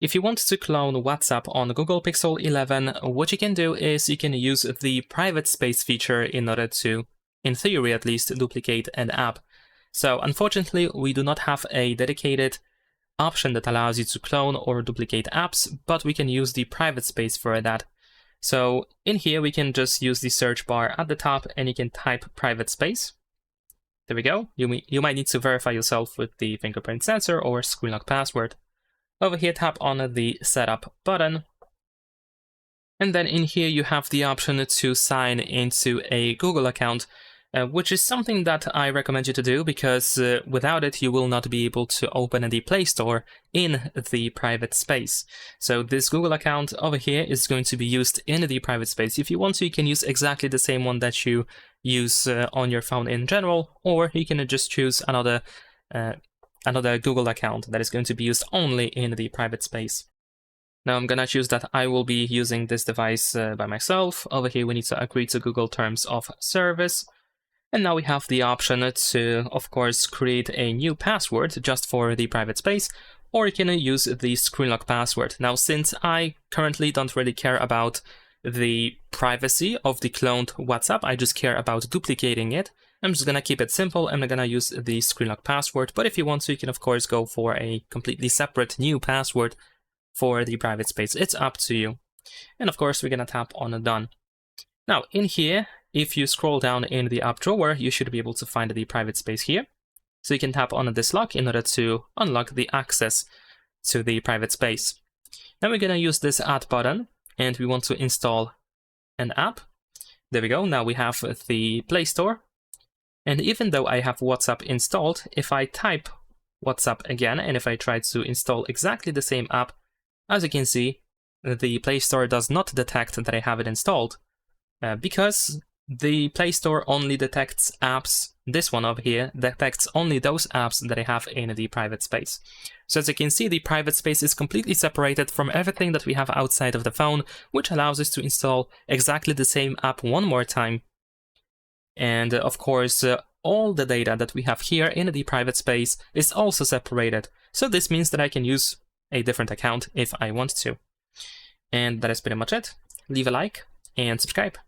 If you want to clone WhatsApp on Google Pixel 11, what you can do is you can use the private space feature in order to, in theory at least, duplicate an app. So unfortunately, we do not have a dedicated option that allows you to clone or duplicate apps, but we can use the private space for that. So in here, we can just use the search bar at the top and you can type private space. There we go. You might need to verify yourself with the fingerprint sensor or screen lock password. Over here, tap on the setup button. And then in here, you have the option to sign into a Google account, which is something that I recommend you to do because without it, you will not be able to open the Play Store in the private space. So this Google account over here is going to be used in the private space. If you want to, you can use exactly the same one that you use on your phone in general, or you can just choose another Google account that is going to be used only in the private space. Now I'm gonna choose that I will be using this device by myself. Over here we need to agree to Google Terms of Service. And now we have the option to, of course, create a new password just for the private space, or you can use the screen lock password. Now, since I currently don't really care about the privacy of the cloned WhatsApp, I just care about duplicating it. I'm just gonna keep it simple. I'm gonna use the screen lock password, but if you want to, you can of course go for a completely separate new password for the private space. It's up to you. And of course, we're gonna tap on done. Now in here, if you scroll down in the app drawer, you should be able to find the private space here. So you can tap on this lock in order to unlock the access to the private space. Now we're gonna use this add button and we want to install an app. There we go. Now we have the Play Store. And even though I have WhatsApp installed, if I type WhatsApp again, and if I try to install exactly the same app, as you can see, the Play Store does not detect that I have it installed, because the Play Store only detects apps. This one over here detects only those apps that I have in the private space. So as you can see, the private space is completely separated from everything that we have outside of the phone, which allows us to install exactly the same app one more time. And of course, all the data that we have here in the private space is also separated. So this means that I can use a different account if I want to. And that is pretty much it. Leave a like and subscribe.